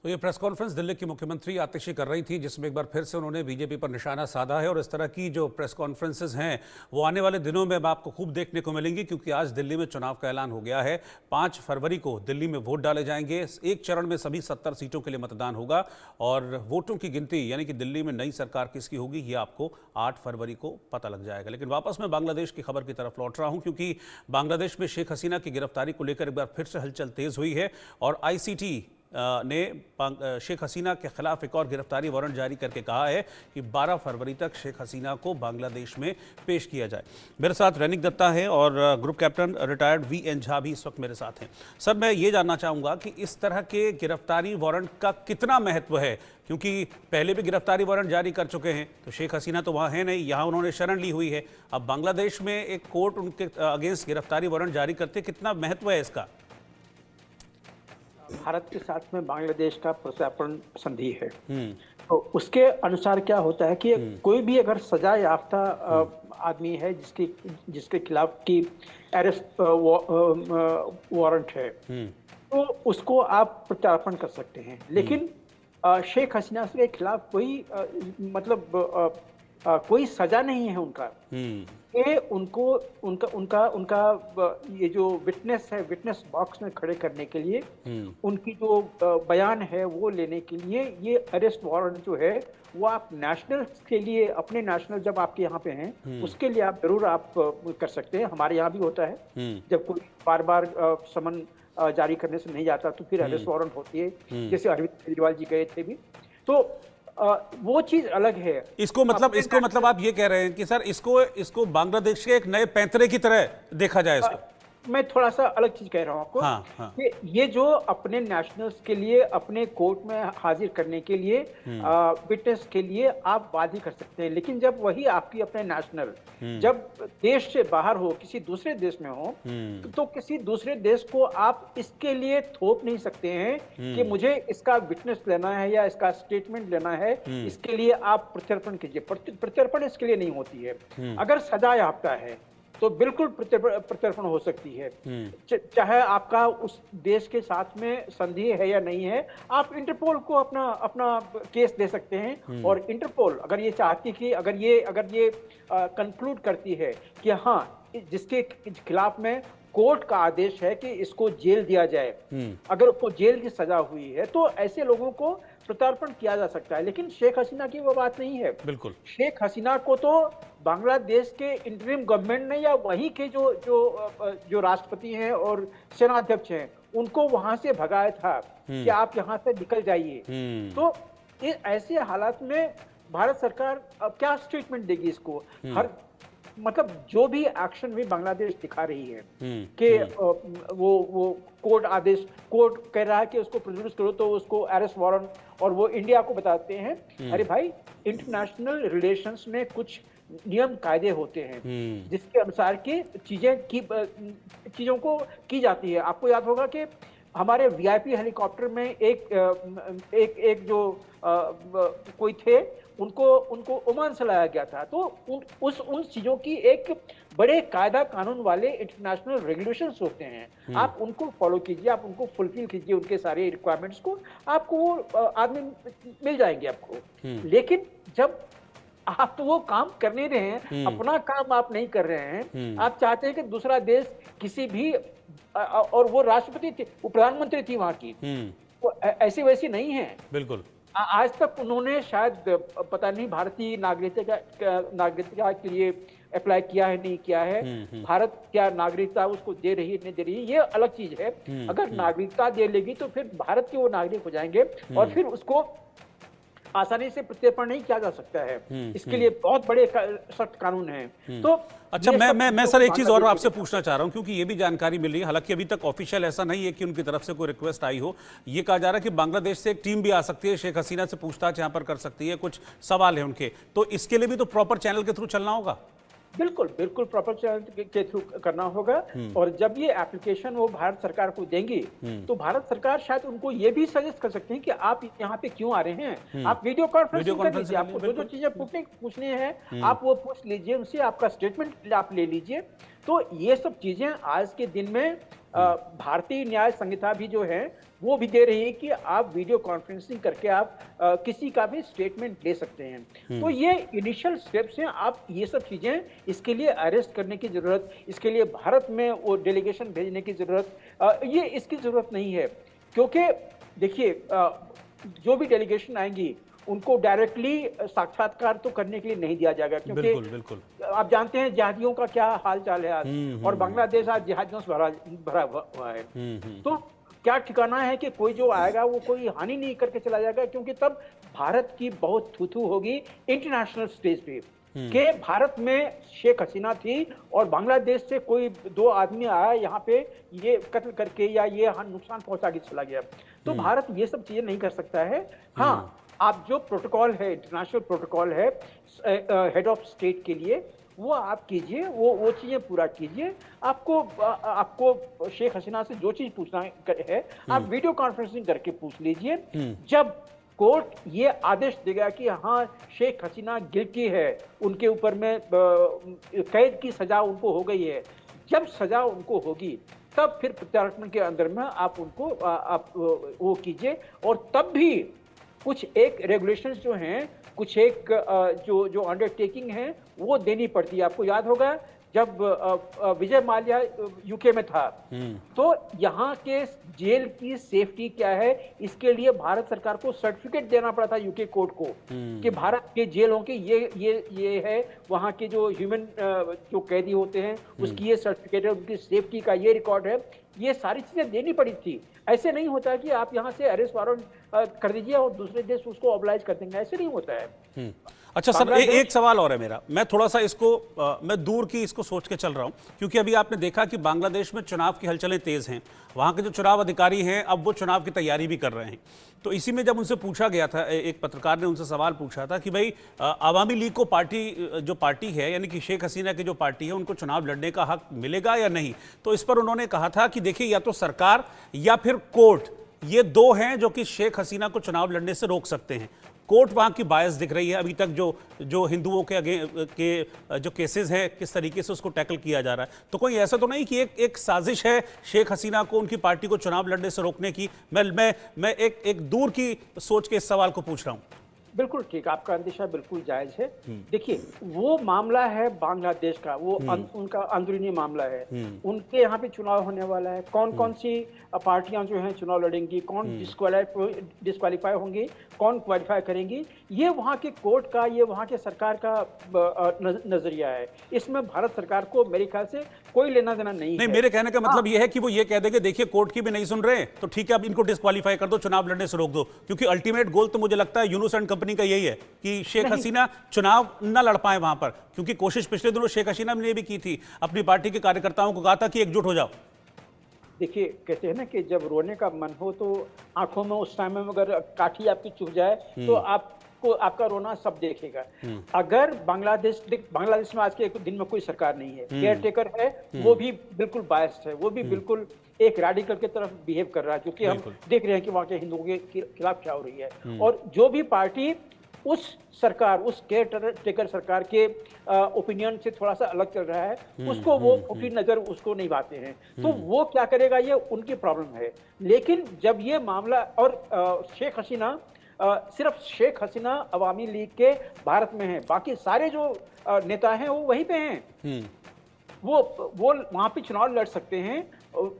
तो ये press conference Delhi की मुख्यमंत्री आतिशी कर रही थी, जिसमें एक बार फिर से उन्होंने बीजेपी पर निशाना साधा है। और इस तरह की जो प्रेस कॉन्फ्रेंसेज हैं वो आने वाले दिनों में अब आपको खूब देखने को मिलेंगी, क्योंकि आज दिल्ली में चुनाव का ऐलान हो गया है। 5 फरवरी को दिल्ली में वोट डाले जाएंगे। एक चरण में सभी 70 सीटों के लिए मतदान होगा और वोटों की गिनती, यानी कि दिल्ली में नई सरकार किसकी होगी, ये आपको 8 फरवरी को पता लग जाएगा। लेकिन वापस मैं बांग्लादेश की खबर की तरफ लौट रहा हूँ, क्योंकि बांग्लादेश में शेख हसीना की गिरफ्तारी को लेकर एक बार फिर से हलचल तेज हुई है और ICT ने शेख हसीना के खिलाफ एक और गिरफ्तारी वारंट जारी करके कहा है कि 12 फरवरी तक शेख हसीना को बांग्लादेश में पेश किया जाए। मेरे साथ रैनिक दत्ता है और group captain retired VN Jha भी इस वक्त मेरे साथ हैं। सर, मैं ये जानना चाहूँगा कि इस तरह के गिरफ्तारी वारंट का कितना महत्व है, क्योंकि पहले भी गिरफ्तारी वारंट जारी कर चुके हैं, तो शेख हसीना तो वहाँ है नहीं, यहाँ उन्होंने शरण ली हुई है। अब बांग्लादेश में एक कोर्ट उनके अगेंस्ट गिरफ्तारी वारंट जारी करते, कितना महत्व है इसका? भारत के साथ में बांग्लादेश का प्रत्यार्पण संधि है, तो उसके अनुसार क्या होता है कि कोई भी अगर सजा याफ्ता आदमी है जिसके खिलाफ की अरेस्ट वारंट है, तो उसको आप प्रत्यार्पण कर सकते हैं। लेकिन शेख हसीना के खिलाफ कोई मतलब कोई सजा नहीं है उनका। ये उनको उनका उनका उनका ये जो विटनेस है, विटनेस बॉक्स में खड़े करने के लिए, उनकी जो बयान है वो लेने के लिए ये अरेस्ट वारंट जो है वो आप नेशनल के लिए, अपने नेशनल जब आपके यहाँ पे हैं उसके लिए आप जरूर आप कर सकते हैं। हमारे यहाँ भी होता है, जब कोई बार बार समन जारी करने से नहीं जाता तो फिर अरेस्ट वारंट होती है, जैसे अरविंद केजरीवाल जी गए थे भी। तो वो चीज अलग है। इसको मतलब आप ये कह रहे हैं कि सर इसको बांग्लादेश के एक नए पैंतरे की तरह देखा जाए इसको? मैं थोड़ा सा अलग चीज कह रहा हूं आपको। हाँ। कि ये जो अपने नेशनल्स के लिए, अपने कोर्ट में हाजिर करने के लिए, विटनेस के लिए आप वादी कर सकते हैं, लेकिन जब वही आपकी अपने नेशनल जब देश से बाहर हो, किसी दूसरे देश में हो, तो किसी दूसरे देश को आप इसके लिए थोप नहीं सकते हैं कि मुझे इसका विटनेस लेना है या इसका स्टेटमेंट लेना है, इसके लिए आप प्रत्यर्पण कीजिए। प्रत्यर्पण इसके लिए नहीं होती है। अगर सजा याफ्ता है तो बिल्कुल प्रत्यर्पण हो सकती है, चाहे आपका उस देश के साथ में संधि है या नहीं है। आप इंटरपोल को अपना केस दे सकते हैं, और इंटरपोल अगर ये चाहती कि अगर ये कंक्लूड करती है कि हाँ, जिसके खिलाफ में कोर्ट का आदेश है कि इसको जेल दिया जाए, अगर उसको जेल की सजा हुई है, तो ऐसे लोगों को प्रत्यार्पण किया जा सकता है। लेकिन शेख हसीना की वो बात नहीं है। बिल्कुल। शेख हसीना को तो बांग्लादेश के इंटरिम गवर्नमेंट ने या वहीं के जो राष्ट्रपति हैं और सेनाध्यक्ष हैं, उनको वहां से भगाया था कि आप यहां से निकल जाइए। तो ऐसे हालात में भारत सरकार अब क्या स्टेटमेंट देगी इसको? हर मतलब जो भी एक्शन भी बांग्लादेश दिखा रही है कि वो कोर्ट कह रहा है कि उसको प्रोड्यूस करो, तो उसको अरेस्ट वारंट, और वो इंडिया को बताते हैं अरे भाई, इंटरनेशनल रिलेशंस में कुछ नियम कायदे होते हैं जिसके अनुसार की चीजों को की जाती है। आपको याद होगा कि हमारे VIP हेलीकॉप्टर में एक जो कोई थे, उनको ओमान से लाया गया था। तो उन चीजों की एक बड़े कायदा कानून वाले इंटरनेशनल रेगुलेशंस होते हैं। आप उनको फॉलो कीजिए, आप उनको फुलफिल कीजिए, उनके सारे रिक्वायरमेंट्स को, आपको वो आदमी मिल जाएंगे आपको। लेकिन जब आप तो वो काम कर नहीं रहे हैं, अपना काम आप नहीं कर रहे हैं, आप चाहते हैं कि दूसरा देश किसी भी, और वो राष्ट्रपति थी, वो प्रधानमंत्री थी वहां की, वो ऐसी वैसी नहीं है। बिल्कुल। आज तक उन्होंने शायद पता नहीं भारतीय नागरिकता के लिए अप्लाई किया है, नहीं किया है। भारत क्या नागरिकता उसको दे रही है, नहीं दे रही है, ये अलग चीज है। अगर नागरिकता दे लेगी तो फिर भारत के वो नागरिक हो जाएंगे, और फिर उसको आसानी से प्रत्यर्पण नहीं किया जा सकता है। इसके लिए बहुत बड़े सख्त कानून हैं। तो अच्छा, मैं सर एक चीज और आपसे पूछना चाह रहा हूं, क्योंकि ये भी जानकारी मिल रही है, हालांकि अभी तक ऑफिशियल ऐसा नहीं है कि उनकी तरफ से कोई रिक्वेस्ट आई हो। ये कहा जा रहा है कि बांग्लादेश से एक टीम भी आ सकती है, शेख हसीना से पूछताछ यहां पर कर सकती है, कुछ सवाल है उनके, तो इसके लिए भी तो प्रॉपर चैनल के थ्रू चलना होगा। बिल्कुल प्रॉपर चैनल के थ्रू करना होगा। और जब ये एप्लीकेशन वो भारत सरकार को देंगी, तो भारत सरकार शायद उनको ये भी सजेस्ट कर सकते हैं कि आप यहाँ पे क्यों आ रहे हैं, आप वीडियो कॉन्फ्रेंसिंग कर लीजिए, आपको जो चीजें पूछनी है आप वो पूछ लीजिए उनसे, आपका स्टेटमेंट आप ले लीजिए। तो ये सब चीजें आज के दिन में भारतीय न्याय संहिता भी जो है वो भी दे रही है कि आप वीडियो कॉन्फ्रेंसिंग करके आप किसी का भी स्टेटमेंट ले सकते हैं। तो ये इनिशियल स्टेप्स हैं। आप ये सब चीजें, इसके लिए अरेस्ट करने की जरूरत, इसके लिए भारत में वो डेलीगेशन भेजने की जरूरत, ये इसकी जरूरत नहीं है। क्योंकि देखिए, जो भी डेलीगेशन आएंगी उनको डायरेक्टली साक्षात्कार तो करने के लिए नहीं दिया जाएगा, क्योंकि बिल्कुल बिल्कुल आप जानते हैं जिहादियों का क्या हाल चाल है आज, और बांग्लादेश आज जिहादियों से भरा हुआ है। तो क्या ठिकाना है कि कोई जो आएगा वो कोई हानि नहीं करके चला जाएगा, क्योंकि तब भारत की बहुत थू होगी इंटरनेशनल स्टेज पे कि भारत में शेख हसीना थी और बांग्लादेश से कोई दो आदमी आया यहाँ पे ये कत्ल करके या ये नुकसान पहुंचा के चला गया। तो भारत ये सब चीजें नहीं कर सकता है। हाँ, आप जो प्रोटोकॉल है, इंटरनेशनल प्रोटोकॉल है हेड ऑफ स्टेट के लिए, वो आप कीजिए, वो चीजें पूरा कीजिए। आपको शेख हसीना से जो चीज पूछना है आप वीडियो कॉन्फ्रेंसिंग करके पूछ लीजिए। जब कोर्ट ये आदेश देगा कि हाँ शेख हसीना गिल्टी है, उनके ऊपर में कैद की सजा उनको हो गई है, जब सजा उनको होगी तब फिर प्रत्यार्पण के अंदर में आप उनको आप वो कीजिए। और तब भी कुछ एक रेगुलेशंस जो हैं, कुछ एक जो अंडरटेकिंग है वो देनी पड़ती है। आपको याद होगा जब विजय माल्या यूके में था, तो यहाँ के जेल की सेफ्टी क्या है, इसके लिए भारत सरकार को सर्टिफिकेट देना पड़ा था यूके कोर्ट को कि भारत के जेलों के ये है, वहाँ के जो ह्यूमन जो कैदी होते हैं उसकी ये सर्टिफिकेट है, उनकी सेफ्टी का ये रिकॉर्ड है। ये सारी चीजें देनी पड़ी थी। ऐसे नहीं होता कि आप यहाँ से अरेस्ट वारंट कर दीजिए और दूसरे देश उसको ऑब्लाइज कर देंगे, ऐसे नहीं होता है। अच्छा सर, एक सवाल और है मेरा। मैं थोड़ा सा इसको मैं दूर की इसको सोच के चल रहा हूं, क्योंकि अभी आपने देखा कि बांग्लादेश में चुनाव की हलचलें तेज हैं। वहां के जो चुनाव अधिकारी हैं अब वो चुनाव की तैयारी भी कर रहे हैं। तो इसी में जब उनसे पूछा गया था, एक पत्रकार ने उनसे सवाल पूछा था कि भाई अवामी लीग को जो पार्टी है, यानी कि शेख हसीना की जो पार्टी है, उनको चुनाव लड़ने का हक मिलेगा या नहीं। तो इस पर उन्होंने कहा था कि देखिए, या तो सरकार या फिर कोर्ट, ये दो हैं जो कि शेख हसीना को चुनाव लड़ने से रोक सकते हैं। कोर्ट वहां की बायस दिख रही है। अभी तक जो हिंदुओं के जो केसेस हैं, किस तरीके से उसको टैकल किया जा रहा है। तो कोई ऐसा तो नहीं कि एक साजिश है शेख हसीना को, उनकी पार्टी को चुनाव लड़ने से रोकने की। मैं एक दूर की सोच के इस सवाल को पूछ रहा हूं। बिल्कुल ठीक, आपका अंदेशा बिल्कुल जायज है। देखिए, वो मामला है बांग्लादेश का, वो उनका अंदरूनी मामला है। उनके यहाँ पे चुनाव होने वाला है, कौन कौन सी पार्टियां जो हैं चुनाव लड़ेंगी, कौन डिस्क्वालीफाई होंगी, कौन क्वालिफाई करेंगी, ये वहाँ के कोर्ट का, ये वहाँ के सरकार का नजरिया है। इसमें भारत सरकार को मेरे ख्याल से कोई लेना देना नहीं है। मेरे कहने का मतलब ये है कि वो ये कह देंगे देखिए कोर्ट की भी नहीं सुन रहे तो ठीक है, अब इनको डिस्क्वालीफाई कर दो, चुनाव लड़ने से रोक दो। क्योंकि अल्टीमेट गोल तो मुझे लगता है यूनुस एंड कंपनी का यही है कि शेख हसीना चुनाव न लड़ पाए वहां पर। क्योंकि कोशिश पिछले दिनों शेख हसीना ने भी की थी, अपनी पार्टी के कार्यकर्ताओं को कहा था कि एकजुट हो जाओ। देखिए, कहते हैं ना कि जब रोने का मन हो तो आंखों में उस टाइम में अगर काठी आपकी चुभ जाए तो आपका रोना सब देखेगा। अगर बांग्लादेश में आज के एक दिन में कोई सरकार नहीं है, केयर टेकर है, वो भी बिल्कुल बायस्ड है, वो भी बिल्कुल एक रैडिकल की तरफ बिहेव कर रहा है, क्योंकि हम देख रहे हैं कि वहां के हिंदुओं के खिलाफ क्या हो रही है। और जो भी पार्टी उस सरकार, उस केयर टेकर सरकार के ओपिनियन से थोड़ा सा अलग चल रहा है, उसको वो उठी नजर उसको नहीं पाते हैं। तो वो क्या करेगा, ये उनकी प्रॉब्लम है। लेकिन जब ये मामला, और शेख हसीना, सिर्फ शेख हसीना अवामी लीग के भारत में है, बाकी सारे जो नेता हैं वो वहीं पे हैं। वो वहां पे चुनाव लड़ सकते हैं,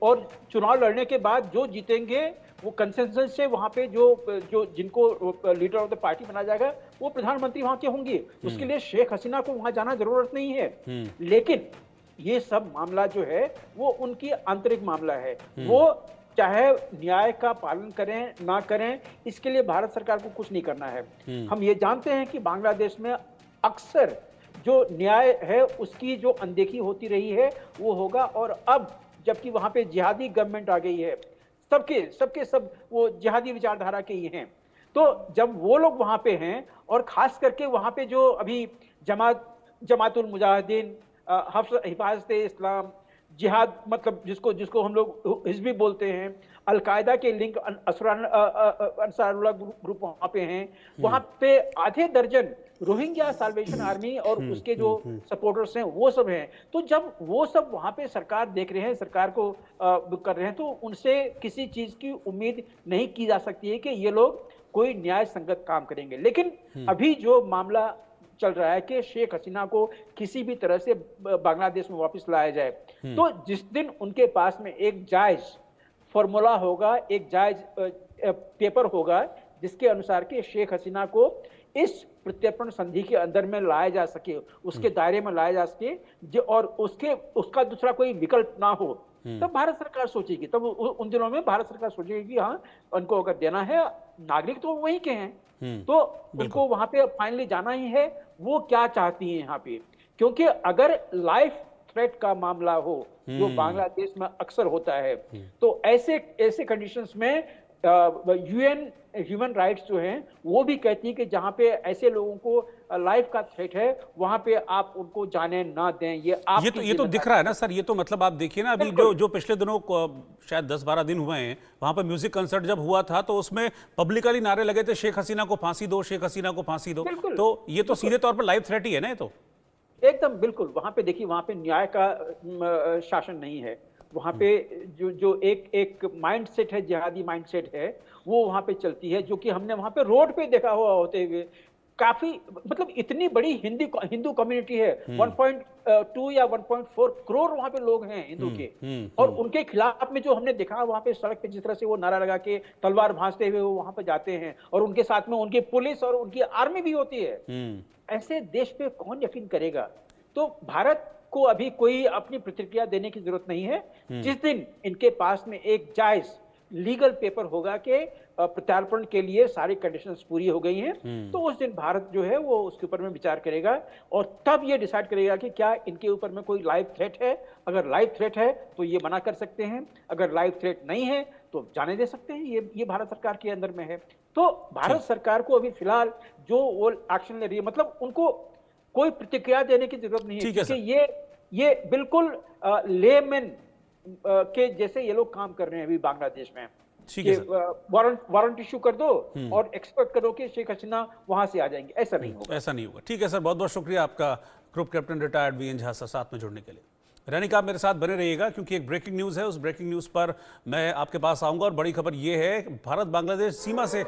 और चुनाव लड़ने के बाद जो जीतेंगे वो कंसेंसस से वहां पे जो जिनको लीडर ऑफ द पार्टी बना जाएगा वो प्रधानमंत्री वहां के होंगे। उसके लिए शेख हसीना को वहां जाना जरूरत नहीं है। लेकिन ये सब मामला जो है वो उनकी आंतरिक मामला है। वो चाहे न्याय का पालन करें ना करें, इसके लिए भारत सरकार को कुछ नहीं करना है। हम ये जानते हैं कि बांग्लादेश में अक्सर जो न्याय है उसकी जो अनदेखी होती रही है वो होगा। और अब जबकि वहां पे जिहादी गवर्नमेंट आ गई है, सबके सब वो जिहादी विचारधारा के ही हैं, तो जब वो लोग वहां पे हैं, और खास करके वहां पे जो अभी जमातुल मुजाहिदीन, हिफाजत इस्लाम, जिहाद, मतलब जिसको हम लोग हिजबी बोलते हैं, अलकायदा के लिंक अंसारुल्लाह ग्रुप वहां पे हैं, वहां पे आधे दर्जन रोहिंग्या साल्वेशन आर्मी और उसके जो सपोर्टर्स हैं वो सब हैं। तो जब वो सब वहां पे सरकार देख रहे हैं, सरकार को कर रहे हैं, तो उनसे किसी चीज की उम्मीद नहीं की जा सकती है कि ये लोग कोई न्याय संगत काम करेंगे। लेकिन अभी जो मामला चल रहा है कि शेख हसीना को किसी भी तरह से बांग्लादेश में वापस लाया जाए, तो जिस दिन उनके पास में एक जायज फॉर्मूला होगा, एक जायज पेपर होगा जिसके अनुसार कि शेख हसीना को इस प्रत्यर्पण संधि के अंदर में लाया जा सके, उसके दायरे में लाया जा सके, और उसका दूसरा कोई विकल्प ना हो, तब भारत सरकार सोचेगी। तब उन दिनों में भारत सरकार सोचेगी कि हाँ, उनको अगर देना है, नागरिक तो वहीं के हैं, तो उनको वहां पे फाइनली जाना ही है। वो क्या चाहती हैं यहाँ पे, क्योंकि अगर लाइफ थ्रेट का मामला हो, जो बांग्लादेश में अक्सर होता है, तो ऐसे कंडीशंस में यूएन ह्यूमन राइट्स जो हैं वो भी कहती है कि जहां पे ऐसे लोगों को लाइफ का थ्रेट है, वहां पे आप उनको जाने ना दें। ये तो दिख रहा है ना सर, ये तो मतलब आप देखिए ना, अभी जो पिछले दिनों शायद 10-12 दिन हुए हैं, वहां पर म्यूजिक कंसर्ट जब हुआ था तो उसमें पब्लिकली नारे लगे थे, शेख हसीना को फांसी दो, शेख हसीना को फांसी दो। तो ये तो सीधे तौर पर लाइफ थ्रेट ही है ना। ये तो एकदम बिल्कुल, वहां पे देखिए, वहां पे न्याय का शासन नहीं है। वहां पे जो एक माइंडसेट है, जिहादी माइंडसेट है, वो वहां पे चलती है, जो कि हमने वहां पे रोड पे देखा हुआ होते हुए। काफी मतलब इतनी बड़ी हिंदू कम्युनिटी है, 1.2 या 1.4 करोड़ वहां पे लोग हैं हिंदू के, और उनके खिलाफ में जो हमने देखा वहां पे सड़क पे जिस तरह से वो नारा लगा के तलवार भांजते हुए वो वहां पे जाते हैं, और उनके साथ में उनकी पुलिस और उनकी आर्मी भी होती है। ऐसे देश पे कौन यकीन करेगा? तो भारत को अभी कोई अपनी प्रतिक्रिया देने की जरूरत नहीं है। जिस दिन इनके पास में एक जायज लीगल पेपर होगा कि प्रत्यार्पण के लिए सारी कंडीशंस पूरी हो गई हैं, तो उस दिन भारत जो है वो उसके ऊपर में विचार करेगा, और तब ये डिसाइड करेगा कि क्या इनके ऊपर में कोई लाइफ थ्रेट है। अगर लाइफ थ्रेट है तो ये मना कर सकते हैं, अगर लाइफ थ्रेट नहीं है तो जाने दे सकते हैं। ये भारत सरकार के अंदर में है। तो भारत सरकार को अभी फिलहाल जो वो एक्शन ले रही है, मतलब उनको कोई प्रतिक्रिया देने की जरूरत नहीं है, क्योंकि ये बिल्कुल लेमैन के जैसे ये लोग काम कर रहे हैं अभी बांग्लादेश में। वारंट इशू कर दो और एक्सपेक्ट करो कि शेख हसीना वहां से आ जाएंगे, ऐसा नहीं होगा। ऐसा नहीं होगा। ठीक है सर, बहुत बहुत शुक्रिया आपका, group captain retired VN Jha sir, साथ में जुड़ने के लिए। रैनिक, आप मेरे साथ बने रहिएगा क्योंकि एक ब्रेकिंग न्यूज़ है, उस ब्रेकिंग न्यूज़ पर मैं आपके पास आऊंगा। और बड़ी खबर यह है, भारत बांग्लादेश सीमा से